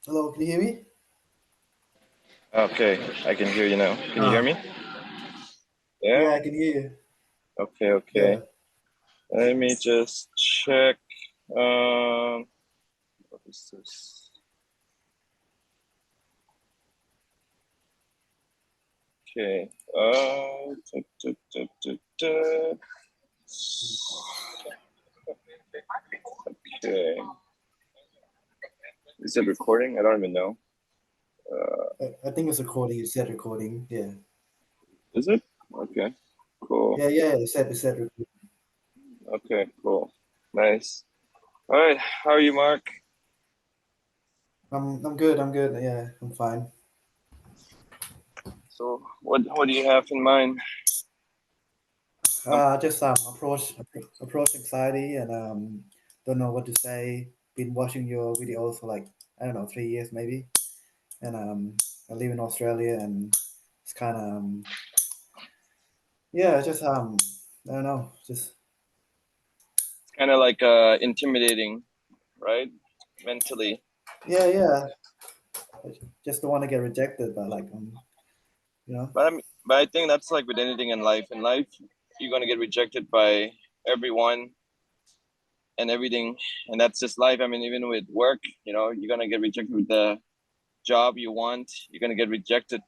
Hello, can you hear me? Okay, I can hear you now. Can you hear me? Yeah, Yeah. I can hear you. Okay. Yeah. Let me just check. What is this? Okay. Okay. Is it recording? I don't even know. I think it's recording. You said recording. Yeah. Is it? Okay. Cool. Yeah. It said recording. Okay. Cool. Nice. All right. How are you, Mark? I'm good. I'm good. Yeah, I'm fine. So, what do you have in mind? Just approach anxiety and don't know what to say. Been watching your videos for like I don't know 3 years maybe, and I live in Australia and it's kind of yeah just I don't know just It's kind of like intimidating, right? Mentally. yeah I just don't want to get rejected, but like you know But I think that's like with anything in life. In life, you're gonna get rejected by everyone and everything, and that's just life. I mean, even with work, you're gonna get rejected with the job you want. You're gonna get rejected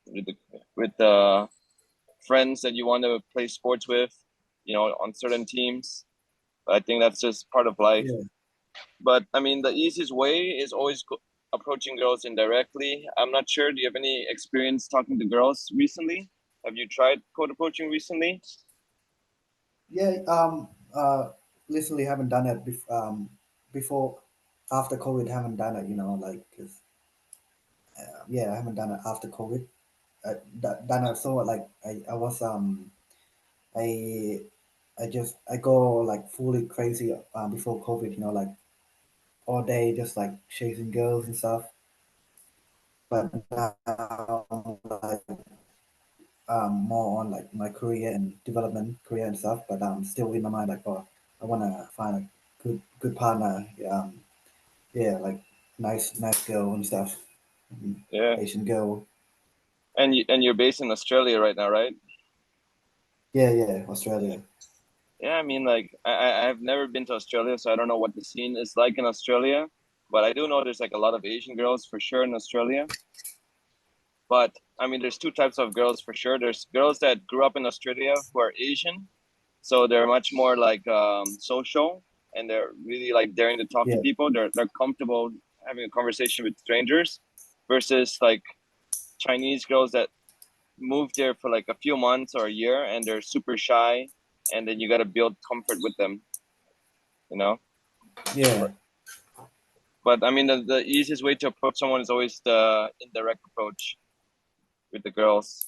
with the friends that you want to play sports with, on certain teams. But I think that's just part of life. yeah. But I mean, the easiest way is always approaching girls indirectly. I'm not sure. Do you have any experience talking to girls recently? Have you tried code approaching recently? Yeah, recently haven't done it before, after COVID haven't done it, 'cause, yeah, I haven't done it after COVID. Done it so like I was I I go like fully crazy before COVID, like all day just like chasing girls and stuff. But now like more on like my career and development career and stuff. But still in my mind like oh I wanna find a good partner. Yeah, like nice girl and stuff. Yeah. Asian girl. And you're based in Australia right now, right? Yeah, Australia. Yeah, I mean, like I've never been to Australia, so I don't know what the scene is like in Australia. But I do know there's like a lot of Asian girls for sure in Australia. But I mean, there's two types of girls for sure. There's girls that grew up in Australia who are Asian, so they're much more like social, and they're really like daring to talk to Yeah, people. They're comfortable having a conversation with strangers, versus like Chinese girls that moved there for like a few months or a year and they're super shy, and then you got to build comfort with them, you know. yeah, But I mean, the easiest way to approach someone is always the indirect approach with the girls,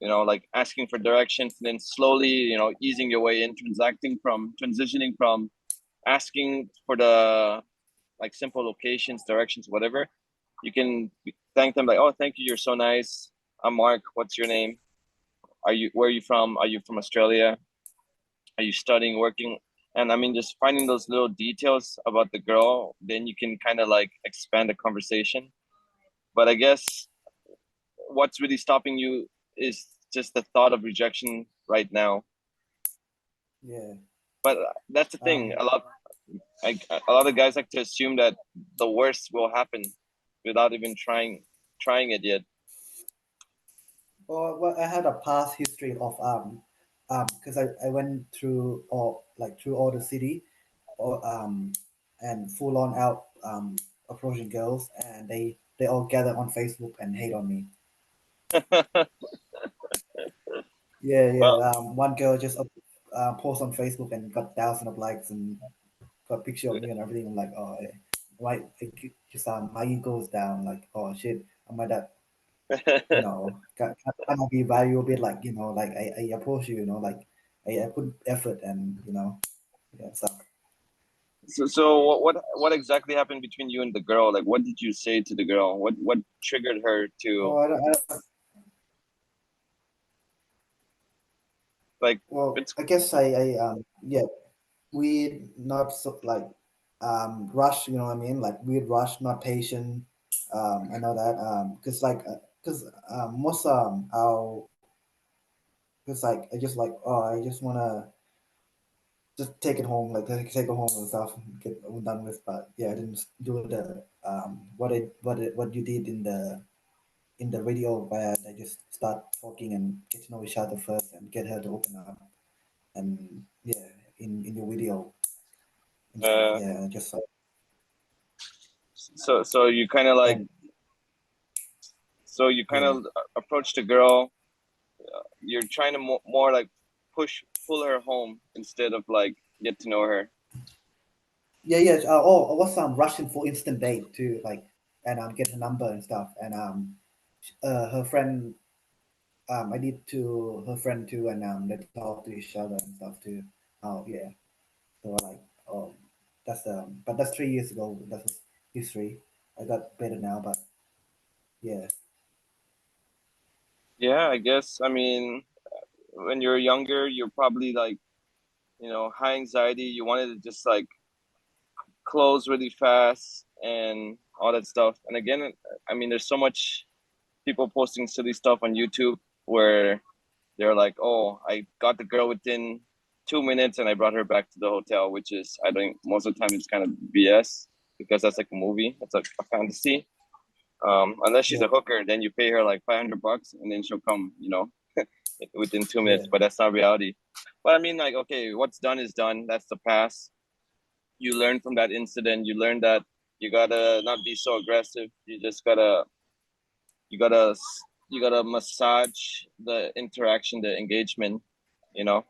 like asking for directions and then slowly, easing your way in, transitioning from asking for the like simple locations, directions, whatever. You can thank them like, oh, thank you, you're so nice. I'm Mark. What's your name? Where are you from? Are you from Australia? Are you studying, working? And I mean, just finding those little details about the girl, then you can kind of like expand the conversation. But I guess what's really stopping you is just the thought of rejection right now. yeah. But that's the thing. Um, A lot of guys like to assume that the worst will happen without even trying it yet. well, I had a past history of because I went through all the city, or and full on out approaching girls, and they all gather on Facebook and hate on me. Yeah. Well, One girl just post on Facebook and got thousands of likes and got a picture of me and everything. I'm like, oh, why? Just my ego's down. Like, oh shit, am I that? Kind of be value a bit like like I approach you, like I put effort and yeah stuff. so what exactly happened between you and the girl? Like, what did you say to the girl? What triggered her Oh, to like? well, It's I guess I yeah we not so like rush, you know what I mean, like we rush, not patient. I know that because because most our because like I just like, oh, I just want to just take it home, like take it home and stuff, and get it done with. But yeah, I didn't do the what you did in the video, where they just start talking and get to know each other first and get her to open up. And yeah, in your video and stuff, Uh, yeah, just like, so you kind of like, and so you kind yeah, of approach the girl. You're trying to more like pull her home instead of like get to know her. yeah. Oh, I was rushing for instant date too, like, and get her number and stuff, and her friend, I did to her friend too, and they talk to each other and stuff too. Oh yeah, so like, oh, that's but that's 3 years ago. That was history. I got better now, but yeah, Yeah, I guess. I mean, when you're younger, you're probably like, high anxiety. You wanted to just like close really fast and all that stuff. And again, I mean, there's so much people posting silly stuff on YouTube where they're like, "Oh, I got the girl within 2 minutes and I brought her back to the hotel," which is, I think most of the time it's kind of BS because that's like a movie, that's like a fantasy. Unless she's yeah, a hooker, then you pay her like $500 and then she'll come, within 2 minutes. yeah, But that's not reality. But I mean, like, okay, what's done is done. That's the past. You learn from that incident. You learn that you gotta not be so aggressive. You gotta you gotta massage the interaction, the engagement. You know,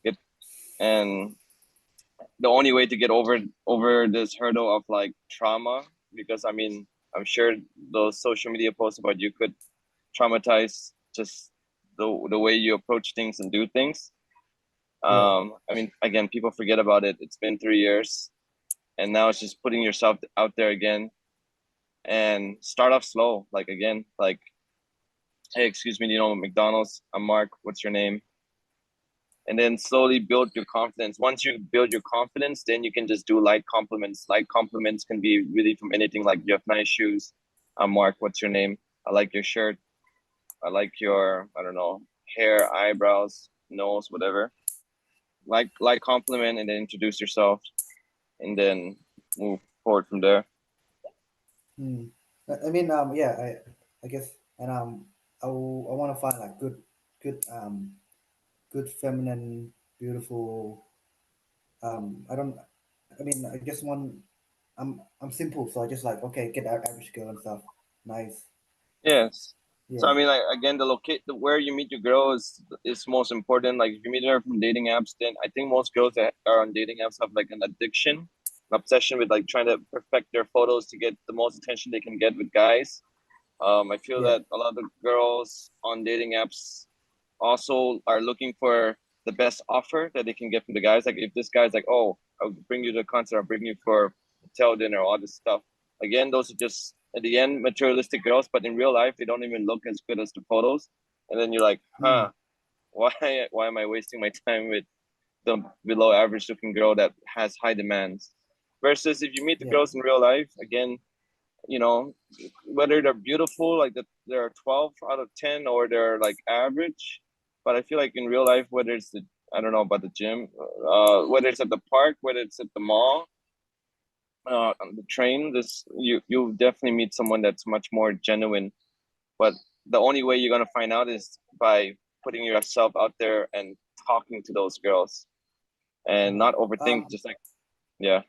get and the only way to get over this hurdle of like trauma, because I mean, I'm sure those social media posts about you could traumatize just the way you approach things and do things. yeah. I mean, again, people forget about it. It's been 3 years, and now it's just putting yourself out there again and start off slow. Like again, like, hey, excuse me, do you know McDonald's? I'm Mark. What's your name? And then slowly build your confidence. Once you build your confidence, then you can just do light compliments. Light compliments can be really from anything, like you have nice shoes. I'm Mark. What's your name? I like your shirt. I like your, I don't know, hair, eyebrows, nose, whatever. Like compliment and then introduce yourself and then move forward from there. Hmm. I mean, yeah, I guess, and I want to find like good, good feminine, beautiful. I don't. I mean, I just want. I'm simple, so I just like, okay, get that average girl and stuff. Nice. Yes. So I Yeah, mean, like again, the where you meet your girl is most important. Like if you meet her from dating apps, then I think most girls that are on dating apps have like an addiction, an obsession with like trying to perfect their photos to get the most attention they can get with guys. I feel yeah. that a lot of girls on dating apps also are looking for the best offer that they can get from the guys. Like if this guy's like, "Oh, I'll bring you to the concert, I'll bring you for hotel dinner, all this stuff." Again, those are just at the end materialistic girls, but in real life, they don't even look as good as the photos. And then you're like, Hmm. "Huh, why am I wasting my time with the below average looking girl that has high demands?" Versus if you meet the Yeah. girls in real life, again, you know, whether they're beautiful, like that they're 12 out of 10, or they're like average. But I feel like in real life, whether it's I don't know about the gym, whether it's at the park, whether it's at the mall, on the train, you definitely meet someone that's much more genuine. But the only way you're gonna find out is by putting yourself out there and talking to those girls and Right. not overthink. Just like, yeah.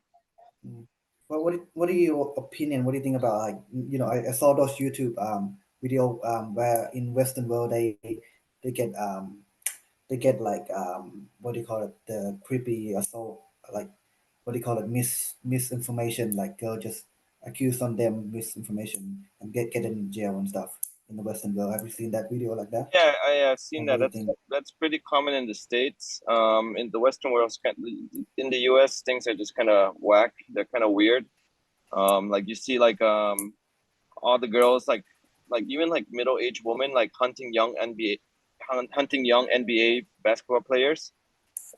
Mm. Well, what are your opinion? What do you think about, like, I saw those YouTube video where in Western world they get they get like what do you call it, the creepy assault, like, what do you call it, misinformation, like girl just accuse on them misinformation and get in jail and stuff in the Western world. Have you seen that video like that? Yeah, I have seen And that. what do you That's think? that's pretty common in the States. In the Western world, in the US, things are just kind of whack. They're kind of weird. Like you see, like all the girls, like even like middle-aged women, like hunting young NBA basketball players.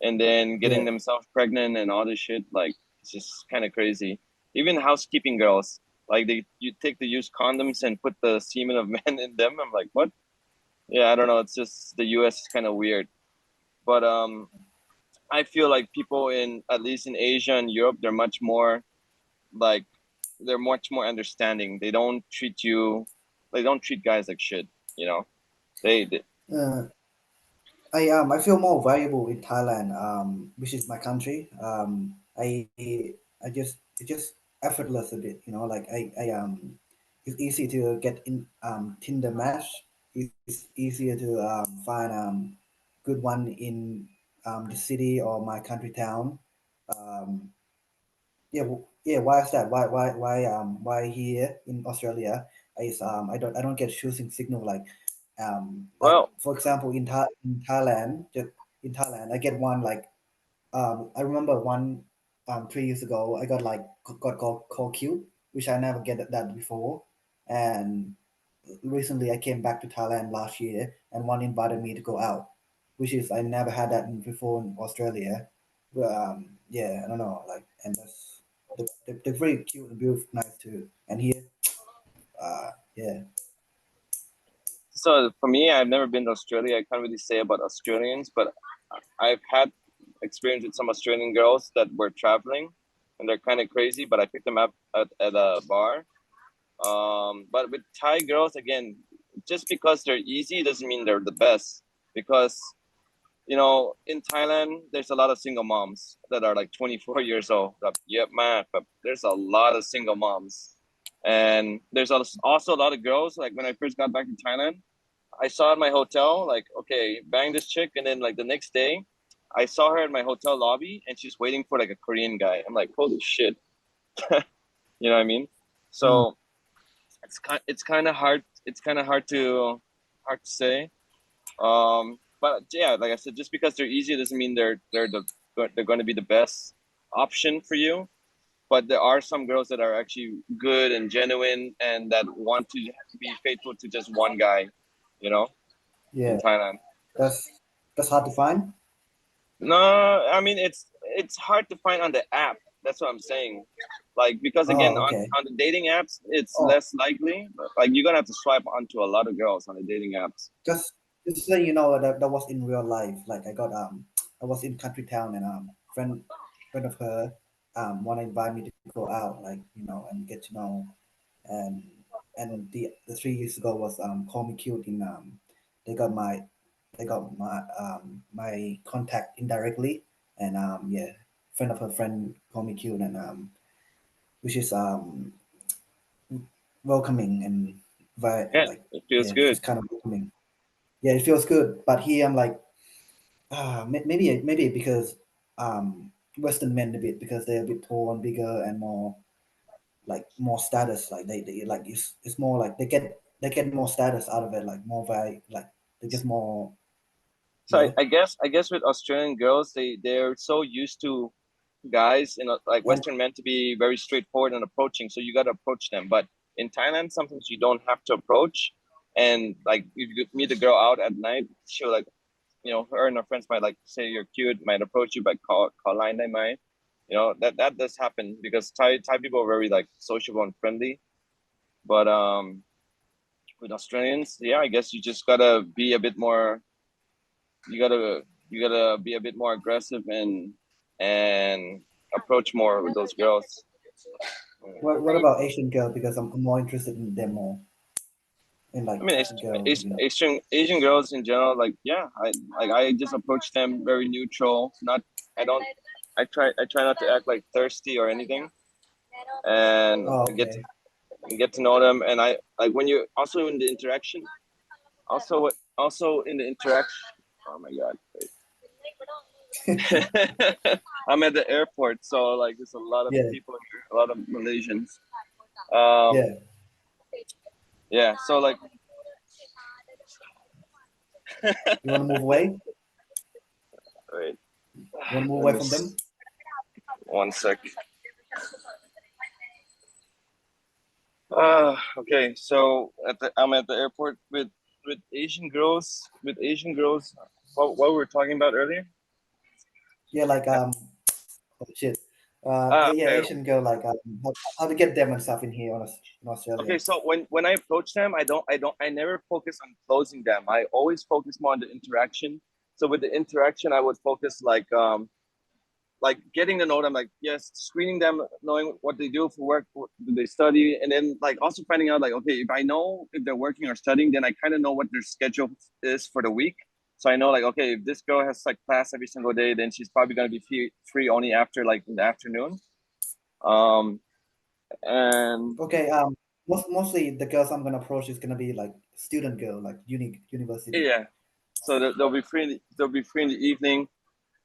and then getting Yeah. themselves pregnant and all this shit. Like it's just kind of crazy. Even housekeeping girls, like you take the used condoms and put the semen of men in them. I'm like, what? Yeah, I don't know. It's just the U.S. is kind of weird, but I feel like people in at least in Asia and Europe, like they're much more understanding. They don't treat guys like shit. You know, they Uh, I feel more valuable in Thailand, which is my country. It just effortless a bit, you know. Like it's easy to get in Tinder match. It's easier to find good one in the city or my country town. Um, yeah, yeah. Why is that? Why here in Australia is I don't get choosing signal like well, for example in Thailand just in Thailand I get one like I remember one 3 years ago I got like got called cute, which I never get that before. And recently I came back to Thailand last year and one invited me to go out, which is I never had that before in Australia. But yeah, I don't know, like, and that's they're very cute and beautiful, nice too. And here, yeah, so for me, I've never been to Australia. I can't really say about Australians, but I've had experience with some Australian girls that were traveling, and they're kind of crazy. But I picked them up at a bar. But with Thai girls, again, just because they're easy doesn't mean they're the best. Because in Thailand, there's a lot of single moms that are like 24 years old. Like, yep, man. But there's a lot of single moms, and there's also a lot of girls. Like when I first got back to Thailand, I saw at my hotel, like, okay, bang this chick, and then like the next day, I saw her in my hotel lobby, and she's waiting for like a Korean guy. I'm like, holy shit, you know what I mean? mm, So it's kind of hard. It's kind of hard to say. But yeah, like I said, just because they're easy doesn't mean they're going to be the best option for you. But there are some girls that are actually good and genuine and that want to be faithful to just one guy, you know, in yeah, Thailand. that's hard to find. No, I mean it's hard to find on the app. That's what I'm saying. Like because again Oh, okay. on the dating apps, it's Oh, less likely. Like you're gonna have to swipe onto a lot of girls on the dating apps. just so you know that was in real life. Like I was in country town and friend of her want to invite me to go out, like, you know, and get to know. And the 3 years ago was call me cute in they got my my contact indirectly. And yeah, friend of her friend called me cute. And which is welcoming and very Yeah, like, it feels yeah, good. she's kind of welcoming. Yeah, it feels good. But here I'm like, maybe because Western men a bit, because they're a bit tall and bigger and more like more status. Like they like it's more like they get more status out of it, like more value, like they get more, So you know. I guess with Australian girls, they're so used to guys, like And Western men to be very straightforward and approaching. So you got to approach them. But in Thailand, sometimes you don't have to approach. And like if you meet a girl out at night, she'll like, her and her friends might like say you're cute, might approach you by call line they might. That does happen because Thai people are very like sociable and friendly. But with Australians, yeah, I guess you just gotta be a bit more. You gotta be a bit more aggressive and approach more with those girls. what about Asian girl? Because I'm more interested in them more, in I like mean, Asian girl, you know. Asian girls in general, like yeah, I just approach them very neutral. Not I don't I try not to act like thirsty or anything, and Oh, I okay. get to know them. And I like when you also in the interaction, also in the interaction. Oh my god, I'm at the airport, so like there's a lot of Yeah, people here, a lot of Malaysians. Um, yeah. yeah, so like You want to move away? wait, You want to move let away me from them? one sec. Okay. So I'm at the airport with Asian girls. With Asian girls, what we were talking about earlier. Yeah, like oh shit. Yeah, Okay. Asian girl, like how to get them and stuff in here in Okay, Australia. so when I approach them, I never focus on closing them. I always focus more on the interaction. So with the interaction, I would focus like getting to know them, like yes, screening them, knowing what they do for work, what do they study, and then like also finding out like okay, if I know if they're working or studying, then I kind of know what their schedule is for the week. So I know like okay, if this girl has like class every single day, then she's probably gonna be free only after like in the afternoon. Um, and Okay, mostly the girls I'm gonna approach is gonna be like student girl, like university. yeah, so they'll be free. They'll be free in the evening.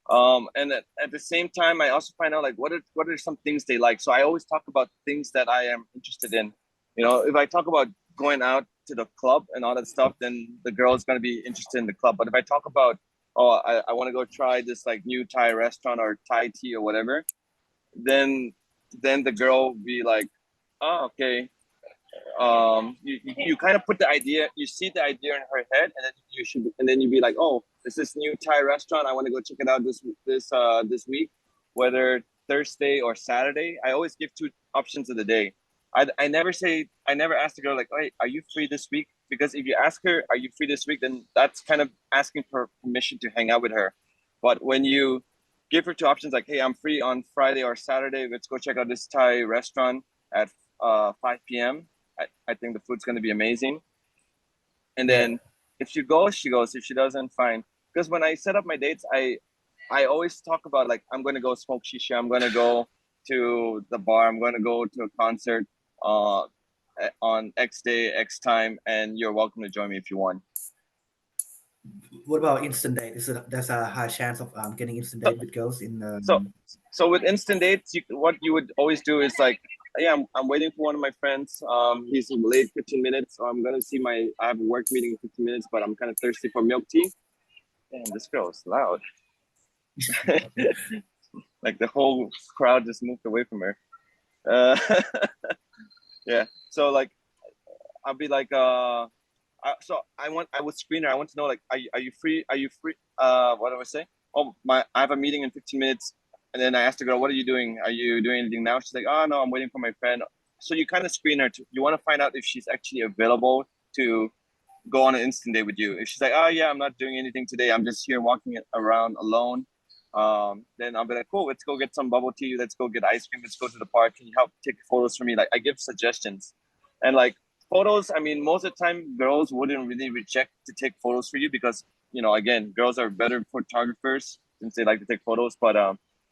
And at the same time, I also find out like what are some things they like. So I always talk about things that I am interested in. You know, if I talk about going out to the club and all that stuff, then the girl is gonna be interested in the club. But if I talk about I want to go try this like new Thai restaurant or Thai tea or whatever, then then the girl will be like, oh okay, you kind of put the idea, you see the idea in her head, and then you be like, oh, there's this new Thai restaurant, I want to go check it out this week, whether Thursday or Saturday. I always give two options of the day. I never ask the girl like, hey, are you free this week? Because if you ask her, are you free this week, then that's kind of asking for permission to hang out with her. But when you give her two options like, hey, I'm free on Friday or Saturday, let's go check out this Thai restaurant at 5 p.m. I think the food's going to be amazing. And Yeah. then if she goes, she goes. If she doesn't, fine. Because when I set up my dates, I always talk about like I'm going to go smoke shisha. I'm going to go to the bar. I'm going to go to a concert uh, on X day, X time, and you're welcome to join me if you want. What about instant date? There's a high chance of getting instant So date with girls in so so with instant dates, what you would always do is like, yeah, I'm waiting for one of my friends. He's late 15 minutes. So I'm gonna see my I have a work meeting in 15 minutes, but I'm kind of thirsty for milk tea. Damn, this girl is loud. Like the whole crowd just moved away from her. Uh, yeah. So like I'll be like, so I would screen her. I want to know like, are you free? Are you free? What do I say? Oh my, I have a meeting in 15 minutes. And then I asked the girl, what are you doing? Are you doing anything now? She's like, oh no, I'm waiting for my friend. So you kind of screen her. You want to find out if she's actually available to go on an instant date with you. If she's like, oh yeah, I'm not doing anything today, I'm just here walking around alone. Then I'll be like, cool, let's go get some bubble tea. Let's go get ice cream. Let's go to the park. Can you help take photos for me? Like I give suggestions, and like photos. I mean, most of the time, girls wouldn't really reject to take photos for you because again, girls are better photographers since they like to take photos. But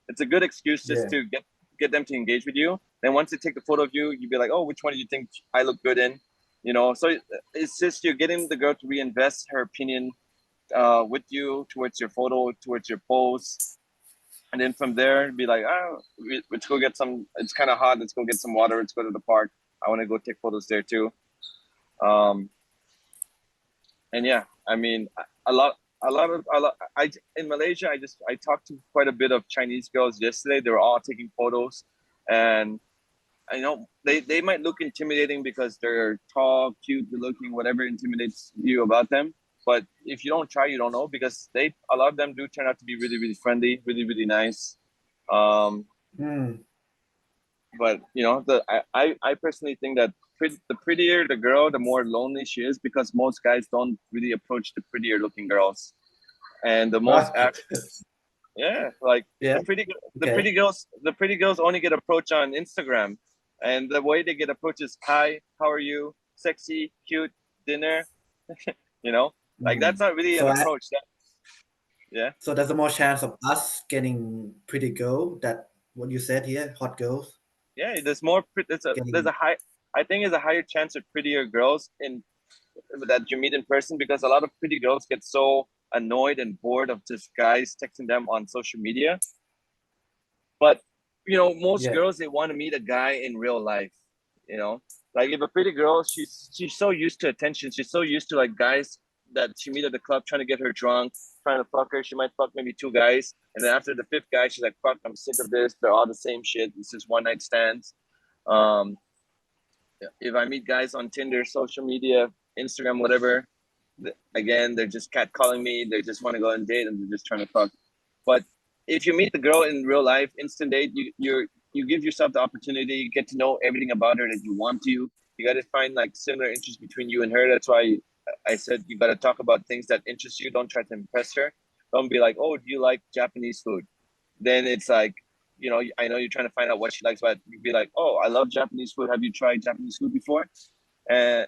it's a good excuse just yeah. to get them to engage with you. Then once they take the photo of you, you'd be like, oh, which one do you think I look good in? So it's just you're getting the girl to reinvest her opinion with you towards your photo, towards your pose, and then from there be like, oh, let's go get some. It's kind of hot. Let's go get some water. Let's go to the park. I want to go take photos there too. Um, and yeah, I mean, a lot. I in Malaysia, I talked to quite a bit of Chinese girls yesterday. They were all taking photos, and I know they might look intimidating because they're tall, cute, good looking, whatever intimidates you about them. But if you don't try, you don't know because a lot of them do turn out to be really, really friendly, really, really nice. Um, Mm, but I personally think that the prettier the girl, the more lonely she is because most guys don't really approach the prettier looking girls. And right. yeah, like Yeah. Okay. the pretty girls only get approached on Instagram, and the way they get approached is hi, how are you, sexy, cute, dinner. You know, like that's Mm. not really an So approach. Yeah, so there's a more chance of us getting pretty girl that what you said here, hot girls yeah. There's getting. a high. I think there's a higher chance of prettier girls in that you meet in person because a lot of pretty girls get so annoyed and bored of just guys texting them on social media. But most Yeah. girls they want to meet a guy in real life. You know, like if a pretty girl, she's so used to attention. She's so used to like guys that she meet at the club trying to get her drunk, trying to fuck her. She might fuck maybe two guys, and then after the fifth guy, she's like, "Fuck, I'm sick of this. They're all the same shit. This is one night stands." Um, if I meet guys on Tinder, social media, Instagram, whatever, again, they're just catcalling me. They just want to go on a date and they're just trying to fuck. But if you meet the girl in real life, instant date, you give yourself the opportunity, you get to know everything about her that you want to. You got to find like similar interests between you and her. That's why I said you got to talk about things that interest you. Don't try to impress her. Don't be like, oh, do you like Japanese food? Then it's like, I know you're trying to find out what she likes, but you'd be like, oh, I love Japanese food. Have you tried Japanese food before? And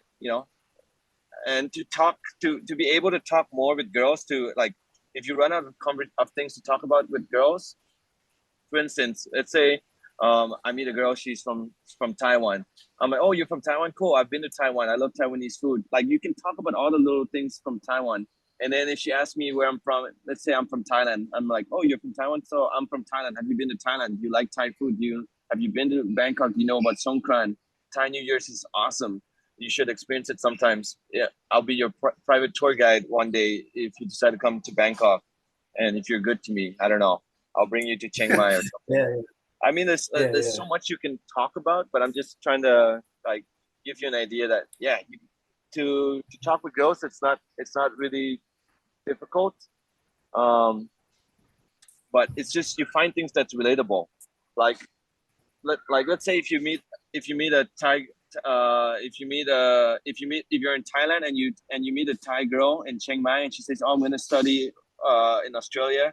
and to talk to be able to talk more with girls, to like, if you run out of things to talk about with girls, for instance, let's say I meet a girl, she's from Taiwan. I'm like, oh, you're from Taiwan? Cool. I've been to Taiwan. I love Taiwanese food. Like, you can talk about all the little things from Taiwan. And then if she asks me where I'm from, let's say I'm from Thailand. I'm like, oh, you're from Taiwan? So I'm from Thailand. Have you been to Thailand? Do you like Thai food? Have you been to Bangkok? Do you know about Songkran? Thai New Year's is awesome. You should experience it sometimes. Yeah, I'll be your private tour guide one day if you decide to come to Bangkok. And if you're good to me, I don't know, I'll bring you to Chiang Mai or something. Yeah, I mean, yeah, there's yeah, so much you can talk about, but I'm just trying to like give you an idea that, yeah, to talk with girls, it's not really difficult. Um, but it's just you find things that's relatable. Like let's say if you meet a Thai if you're in Thailand and you meet a Thai girl in Chiang Mai and she says, oh, I'm going to study in Australia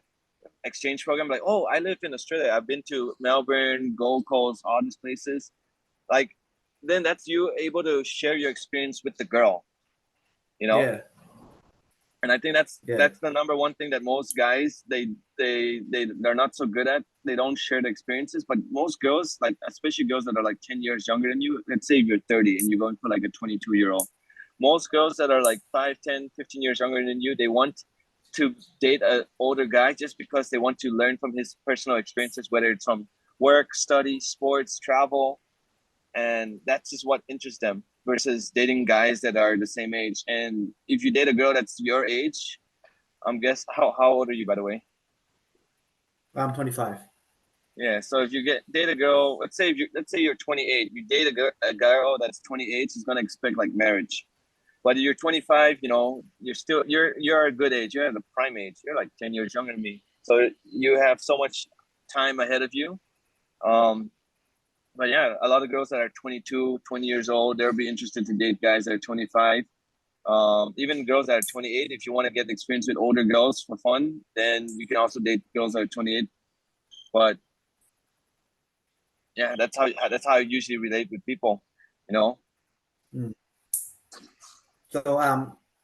exchange program. Like, oh, I live in Australia. I've been to Melbourne, Gold Coast, all these places. Like, then that's you able to share your experience with the girl, you know? yeah, And I think that's yeah, that's the number one thing that most guys they're not so good at. They don't share the experiences. But most girls, like especially girls that are like 10 years younger than you, let's say if you're 30 and you're going for like a 22-year-old, most girls that are like 5, 10, 15 years younger than you, they want to date an older guy just because they want to learn from his personal experiences, whether it's from work, study, sports, travel, and that's just what interests them versus dating guys that are the same age. And if you date a girl that's your age, guess how old are you, by the way? I'm 25. Yeah, so if you get date a girl, let's say you're 28, you date a girl that's 28, she's gonna expect like marriage. But you're 25, you're a good age. You're at the prime age. You're like 10 years younger than me, so you have so much time ahead of you. Um, but yeah, a lot of girls that are 22, 20 years old, they'll be interested to date guys that are 25. Even girls that are 28, if you want to get experience with older girls for fun, then you can also date girls that are 28. But yeah, that's how I usually relate with people, you know. Mm. So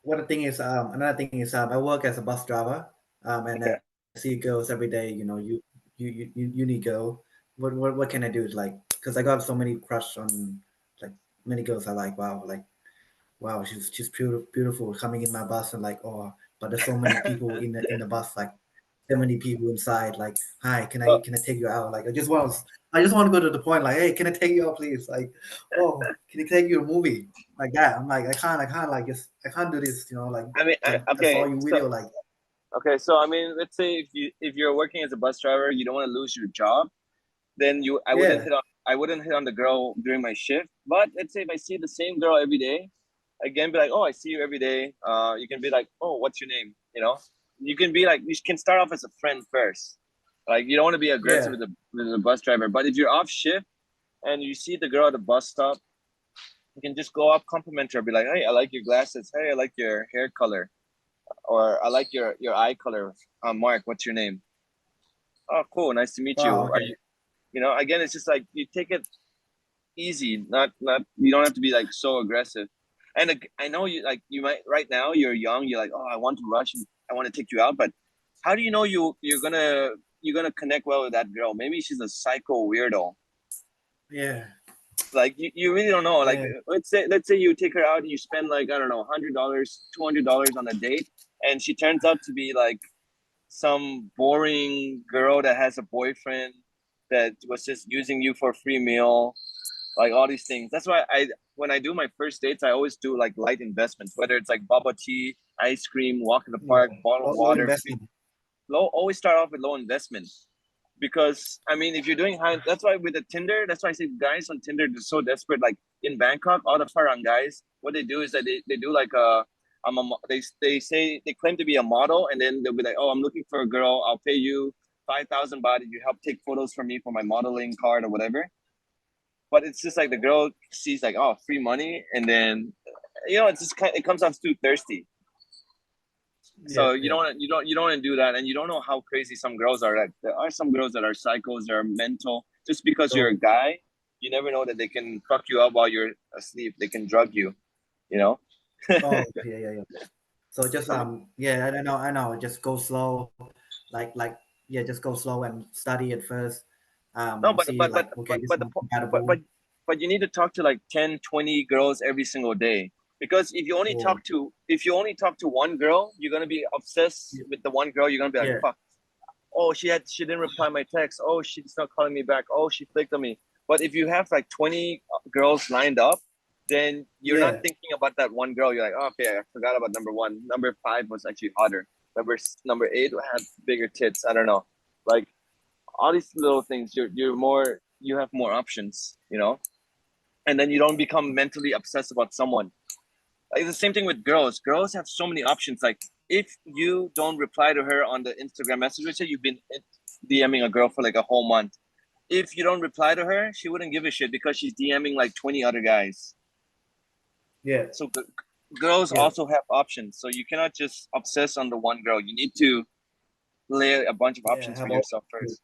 what the thing is, another thing is, I work as a bus driver, and Okay. I see girls every day. You need girl. What can I do? Like, because I got so many crush on, like, many girls. I like, wow, like, wow, she's beautiful coming in my bus, and like, oh, but there's so many people in the bus, like, so many people inside. Like, hi, can I Well, can I take you out? Like, I just want to go to the point. Like, hey, can I take you out, please? Like, oh, can I take you to a movie? Like that. I'm like, I can't like just I can't do this. Like I mean, I saw okay, your so video. Like, I mean, let's say if you're working as a bus driver, you don't want to lose your job, then yeah, I wouldn't hit on the girl during my shift. But let's say if I see the same girl every day, again, be like, oh, I see you every day. You can be like, oh, what's your name? You can be like, you can start off as a friend first. Like, you don't want to be aggressive yeah. with the bus driver. But if you're off shift and you see the girl at the bus stop, you can just go up, compliment her, be like, hey, I like your glasses. Hey, I like your hair color, or I like your eye color. Mark, what's your name? Oh, cool, nice to meet Wow. you. Are Okay. you? Again, it's just like you take it easy. Not you don't have to be like so aggressive. And I know you might right now you're young. You're like, oh, I want to rush and I want to take you out. But how do you know you're gonna connect well with that girl? Maybe she's a psycho weirdo. Yeah. Like, you really don't know. Like, Yeah. let's say you take her out and you spend like, I don't know, $100, $200 on a date, and she turns out to be like some boring girl that has a boyfriend that was just using you for a free meal, like all these things. That's why when I do my first dates, I always do like light investments, whether it's like bubble tea, ice cream, walk in the Yeah. park, bottled Low water, investment. low. Always start off with low investment, because I mean, if you're doing high, that's why with the Tinder, that's why I say guys on Tinder, they're so desperate. Like in Bangkok, all the foreign guys, what they do is that they do like they say they claim to be a model, and then they'll be like, oh, I'm looking for a girl, I'll pay you 5,000 baht. You help take photos for me for my modeling card or whatever. But it's just like the girl sees like, oh, free money, and then it's just it comes off too thirsty. Yeah, So you yeah. don't want to do that, and you don't know how crazy some girls are. Like there are some girls that are psychos, that are mental. Just because you're a So, guy, you never know that they can fuck you up while you're asleep. They can drug you. You know. oh, yeah, yeah, yeah. So just So yeah, I know. Just go slow, yeah, just go slow and study at first. no, See like okay, this but one but but compatible. but you need to talk to like 10, 20 girls every single day. Because Or if you only talk to one girl, you're gonna be obsessed yeah, with the one girl. You're gonna be like, yeah, fuck. Oh, she didn't reply my text. Oh, she's not calling me back. Oh, she flicked on me. But if you have like 20 girls lined up, then you're not yeah, thinking about that one girl. You're like, oh, okay, I forgot about number one. Number five was actually hotter. Number eight had bigger tits. I don't know. Like all these little things, you have more options, and then you don't become mentally obsessed about someone. Like the same thing with girls. Girls have so many options. Like if you don't reply to her on the Instagram message, let's say you've been DMing a girl for like a whole month. If you don't reply to her, she wouldn't give a shit because she's DMing like 20 other guys. yeah, So girls yeah, also have options. So you cannot just obsess on the one girl. You need to lay a bunch of yeah. options for Have all yourself first,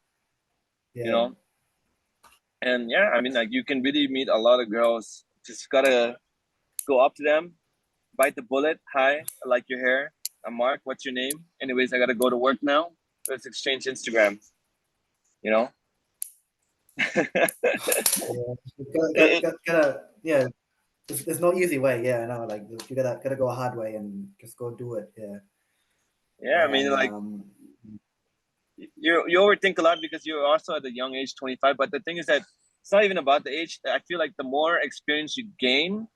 you yeah, know? And yeah, I mean, like you can really meet a lot of girls. Just gotta go up to them, bite the bullet. Hi, I like your hair. I'm Mark. What's your name? Anyways, I gotta go to work now. Let's exchange Instagram. You know, yeah. it, Gotta yeah. There's no easy way. Yeah, I know. Like you gotta go a hard way and just go do it. Yeah, yeah. I mean, and like you overthink a lot because you're also at a young age, 25. But the thing is that it's not even about the age. I feel like the more experience you gain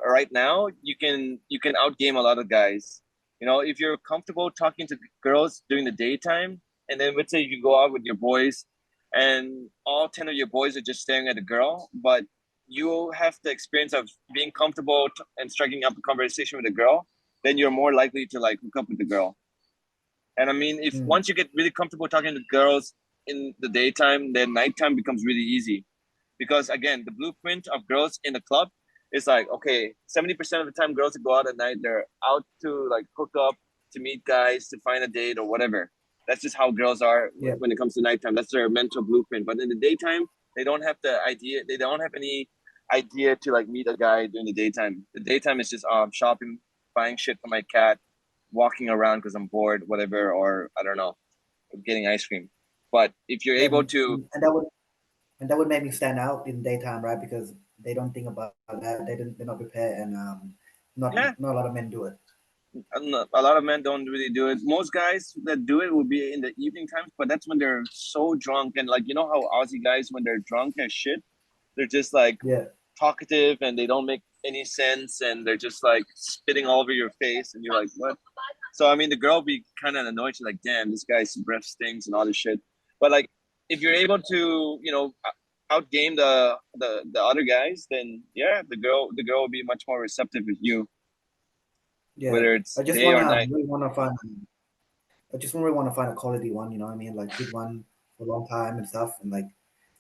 right now, you can outgame a lot of guys. If you're comfortable talking to girls during the daytime, and then let's say you go out with your boys, and all 10 of your boys are just staring at a girl, but you have the experience of being comfortable and striking up a conversation with a girl, then you're more likely to like hook up with the girl. And I mean, if mm, once you get really comfortable talking to girls in the daytime, then nighttime becomes really easy. Because again, the blueprint of girls in the club is like, okay, 70% of the time girls that go out at night, they're out to like hook up, to meet guys, to find a date or whatever. That's just how girls are yeah, when it comes to nighttime. That's their mental blueprint. But in the daytime, they don't have any idea to like meet a guy during the daytime. The daytime is just shopping, buying shit for my cat, walking around because I'm bored, whatever, or I don't know, getting ice cream. But if you're able and to, and that would make me stand out in daytime, right? Because they don't think about that. They're not prepared, and yeah, not a lot of men do it. a lot of men don't really do it. Most guys that do it will be in the evening times, but that's when they're so drunk, and like how Aussie guys when they're drunk as shit, they're just like Yeah, talkative and they don't make any sense, and they're just like spitting all over your face, and you're like, what? So I mean, the girl be kind of annoyed. She's like, damn, this guy's breath stinks and all this shit. But like, if you're able to, outgame the other guys, then yeah, the girl will be much more receptive with you, yeah. whether it's I just day or wanna night. really wanna find. I just really want to find a quality one. You know what I mean? Like good one for a long time and stuff, and like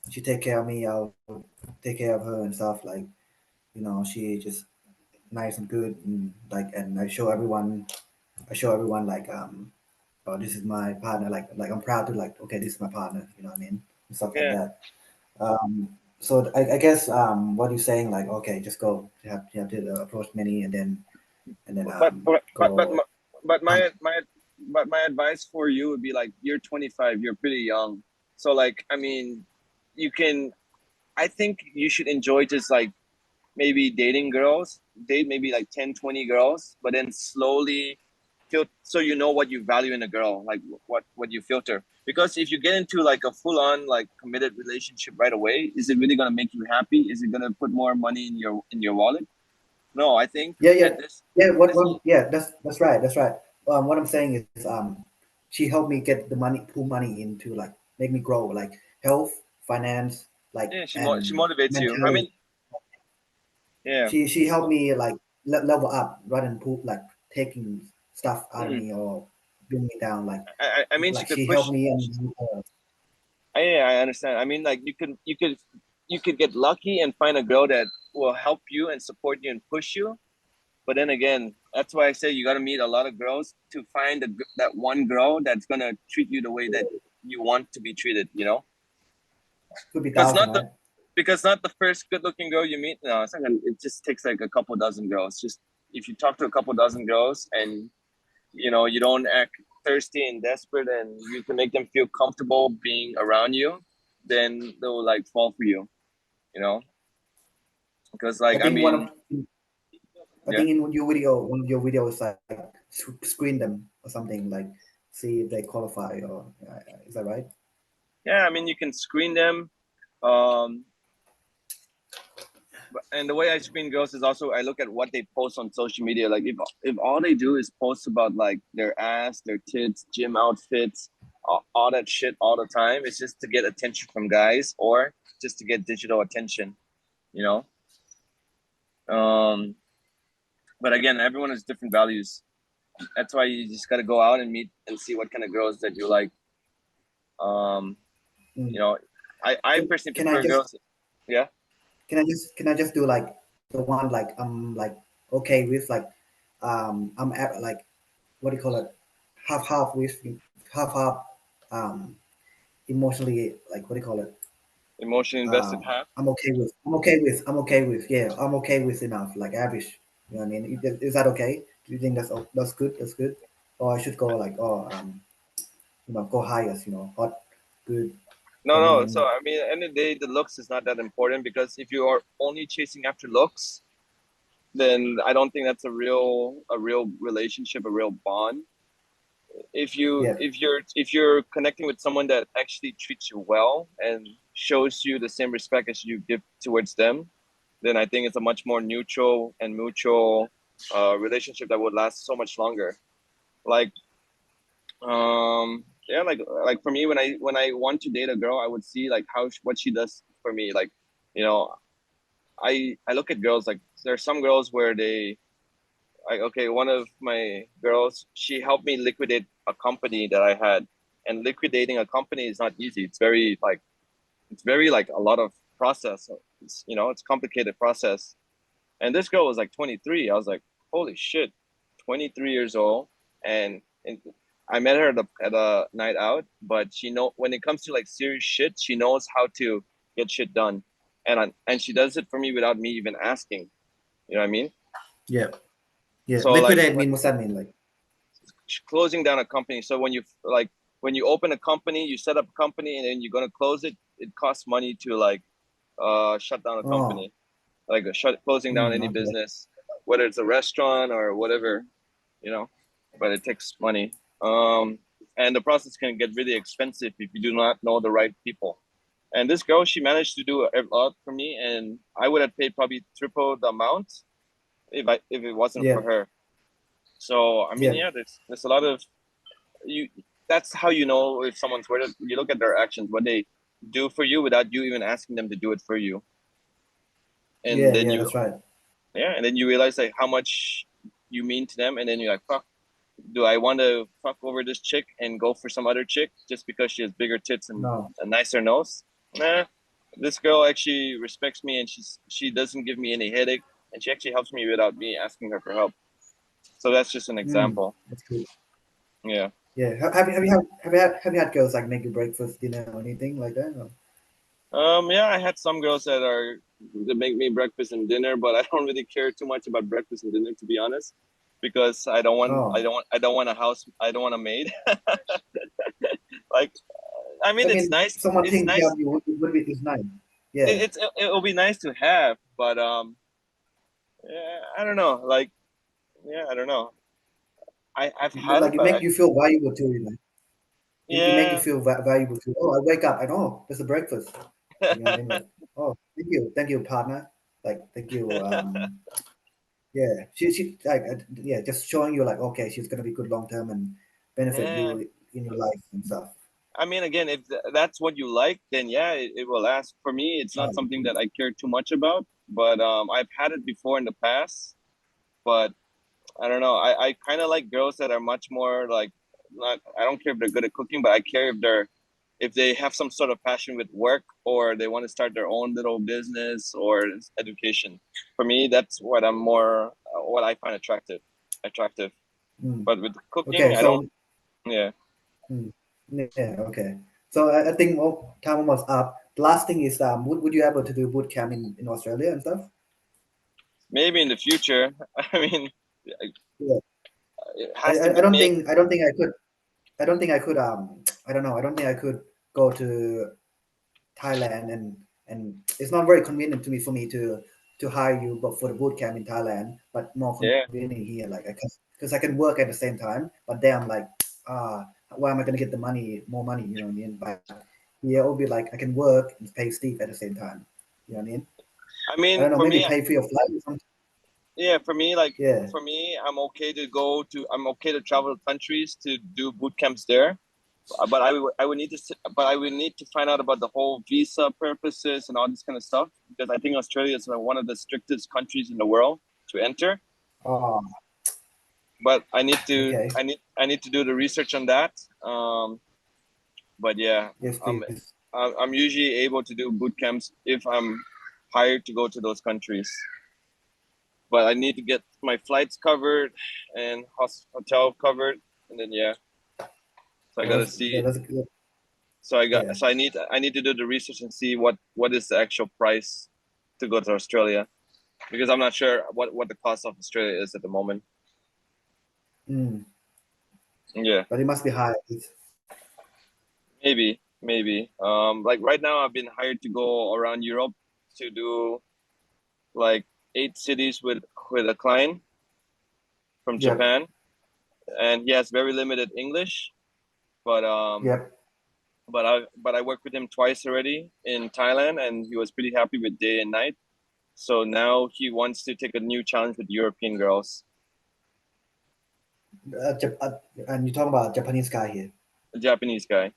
she take care of me. I'll take care of her and stuff. Like she just nice and good, and like, and I show everyone like oh, this is my partner. Like I'm proud to like, okay, this is my partner. You know what I mean? And stuff like Yeah. that. So I guess what you're saying, like, okay, just go. You have to approach many, and then but but but but go. my- but Hunt. my advice for you would be like you're 25, you're pretty young, so like I mean, you can. I think you should enjoy just like maybe dating girls, date maybe like 10, 20 girls, but then slowly so you know what you value in a girl, like what you filter. Because if you get into like a full on like committed relationship right away, is it really gonna make you happy? Is it gonna put more money in your wallet? No, I think Yeah, yeah, at this yeah. this Yeah, that's right. That's right. What I'm saying is, she helped me get the money, pull money into like make me grow, like health, finance, like yeah, she and motivates you. I mentality. mean, yeah. She helped So me like level up rather than pull like taking stuff out of mm, me or bring me down. I mean, she Like could she helped push. me and I understand. I mean, like you could get lucky and find a girl that will help you and support you and push you. But then again, that's why I say you got to meet a lot of girls to find that one girl that's gonna treat you the way that you want to be treated. You know, could be because thousand, not the right? because not the first good looking girl you meet. No, it's not gonna, it just takes like a couple dozen girls. Just if you talk to a couple dozen girls and you know you don't act thirsty and desperate and you can make them feel comfortable being around you, then they'll like fall for you. You know, because I like I think one of mean, I yeah, think in your video, one of your videos like screen them or something like see if they qualify or is that right? yeah. I mean, you can screen them. Um, and the way I screen girls is also I look at what they post on social media. Like if all they do is post about like their ass, their tits, gym outfits, all that shit all the time, it's just to get attention from guys or just to get digital attention. You know. Um, but again, everyone has different values. That's why you just got to go out and meet and see what kind of girls that you like. Um, Mm. you know, I Can personally can I prefer just girls. Yeah, can I just do like the one like I'm like okay with like I'm at like what do you call it half with half um emotionally like what do you call it emotionally invested half. I'm okay with yeah I'm okay with enough like average you know what I mean is that okay do you think that's good or I should go like you know go highest you know hot good No, no. So feminine I mean, at the end of the day, the looks is not that important because if you are only chasing after looks, then I don't think that's a real relationship, a real bond. yeah If you're connecting with someone that actually treats you well and shows you the same respect as you give towards them, then I think it's a much more neutral and mutual relationship that would last so much longer. Like yeah, like for me when I want to date a girl, I would see like what she does for me. Like you know, I look at girls like there are some girls where they like okay, one of my girls, she helped me liquidate a company that I had, and liquidating a company is not easy. It's very like a lot of process. It's, you know, it's complicated process. And this girl was like 23. I was like, holy shit, 23 years old. And I met her at a night out, but she know when it comes to like serious shit, she knows how to get shit done. And she does it for me without me even asking. You know what I mean? yeah yeah So like liquidate mean what's that mean like closing down a company. So when you open a company, you set up a company and then you're gonna close it, it costs money to like shut down a oh company. Like closing down any okay business, whether it's a restaurant or whatever, you know. But it takes money, and the process can get really expensive if you do not know the right people. And this girl, she managed to do a lot for me, and I would have paid probably triple the amount if it wasn't yeah for her. So I mean, yeah yeah, there's a lot of you. That's how you know if someone's worth it. You look at their actions, what they do for you without you even asking them to do it for you, and yeah then yeah you that's right yeah, and then you realize like how much you mean to them, and then you're like, fuck, do I want to fuck over this chick and go for some other chick just because she has bigger tits and no a nicer nose? Nah, this girl actually respects me, and she doesn't give me any headache, and she actually helps me without me asking her for help. So that's just an mm, example. that's good Yeah. yeah have you had girls like make you breakfast dinner or anything like that or? Yeah, I had some girls that make me breakfast and dinner, but I don't really care too much about breakfast and dinner to be honest, because Oh, I don't want a house, I don't want a maid. Like, I I mean, mean, someone it's taking care nice. of you would be is nice. Yeah, It'll be nice to have, but yeah, I don't know. Like, yeah, I don't know. I've had it, like it but make you feel valuable too. You know? It make you yeah, feel valuable too. Oh, I wake up and oh, there's a breakfast. You know what I mean? Like, oh, thank you, partner. Like, thank you. Yeah, she like yeah, just showing you like okay, she's gonna be good long term and benefit yeah. you in your life and stuff. I mean, again, if that's what you like, then yeah, it will last. For me, it's not Oh, something that I care too much about, but I've had it before in the past. But I don't know. I kind of like girls that are much more like. not. I don't care if they're good at cooking, but I care if they have some sort of passion with work or they want to start their own little business or education. For me, that's what I'm more what I find attractive. Mm. But with Okay, cooking, I don't. so Yeah, mm, yeah, okay. So I think time almost up. The last thing is, would you able to do boot camp in Australia and stuff? maybe in the future. I mean, Yeah. it I, has to I, be I don't made. think I don't think I could. I don't think I could. I don't know. I don't think I could go to Thailand, and it's not very convenient to me for me to hire you but for the boot camp in Thailand, but more Yeah, convenient here, like because I can work at the same time. But there I'm like, where am I gonna get the money, more money? You know what I mean? But here it'll be like I can work and pay Steve at the same time. You know what I mean? I I mean, don't know, maybe pay for your flight or something. yeah, for me, like Yeah. for me, I'm okay to travel to countries to do boot camps there. But I would need to but I would need to find out about the whole visa purposes and all this kind of stuff because I think Australia is one of the strictest countries in the world to enter. Oh, But okay. I need to do the research on that. But yeah, Yes, I'm please. I'm usually able to do boot camps if I'm hired to go to those countries. But I need to get my flights covered and hotel covered, and then yeah, so I Oh, gotta yeah, see. that's good. Yeah. So I need to do the research and see what is the actual price to go to Australia because I'm not sure what the cost of Australia is at the moment. Mm. Yeah, But it must be high. maybe. Like right now, I've been hired to go around Europe to do like 8 cities with a client from Yep. Japan, and he has very limited English, but Yep. but I worked with him twice already in Thailand, and he was pretty happy with day and night. So now he wants to take a new challenge with European girls. And you're talking about Japanese guy here. A Japanese guy.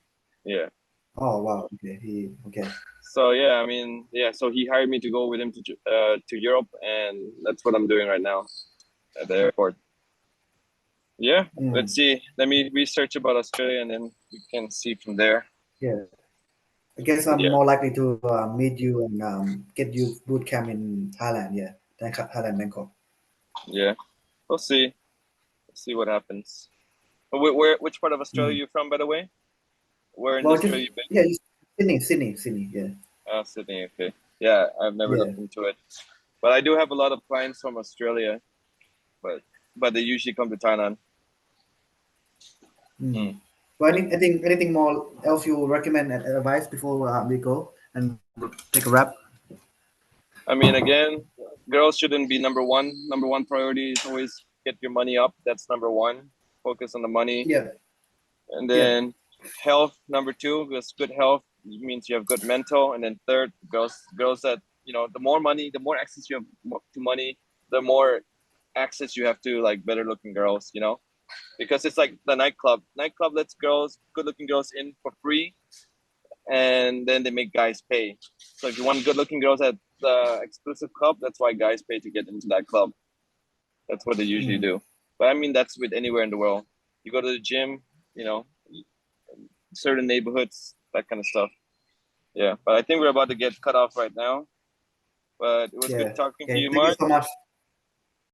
Yeah. Oh wow. Okay. Okay. So yeah, I mean, yeah. So he hired me to go with him to Europe, and that's what I'm doing right now at the airport. Yeah. Let's Mm, see. Let me research about Australia, and then we can see from there. yeah. I guess But I'm yeah, more likely to meet you and get you boot camp in Thailand. Yeah. Thailand, Bangkok. yeah. We'll see. We'll see what happens. Which part of Australia Mm. are you from, by the way? Where in Well, just Australia you been? yeah, Sydney. Yeah. Sydney. Okay. Yeah, I've never Yeah. looked into it, but I do have a lot of clients from Australia, but they usually come to Thailand. Mm. Mm. Well, anything more else you recommend and advice before we go and we'll take a wrap? I mean, again, girls shouldn't be number one. Number one priority is always get your money up. That's number one. Focus on the money, Yeah. and Yeah. then health. Number two, because good health means you have good mental, and then third, girls that the more money, the more access you have to money, the more access you have to like better looking girls. Because it's like the nightclub. Nightclub lets good looking girls in for free, and then they make guys pay. So if you want good looking girls at the exclusive club, that's why guys pay to get into that club. That's what they usually Mm. do. But I mean, that's with anywhere in the world. You go to the gym, you know, certain neighborhoods, that kind of stuff. Yeah. But I think we're about to get cut off right now. But it was good Yeah. talking to Okay. you, Thank you Mark. so much.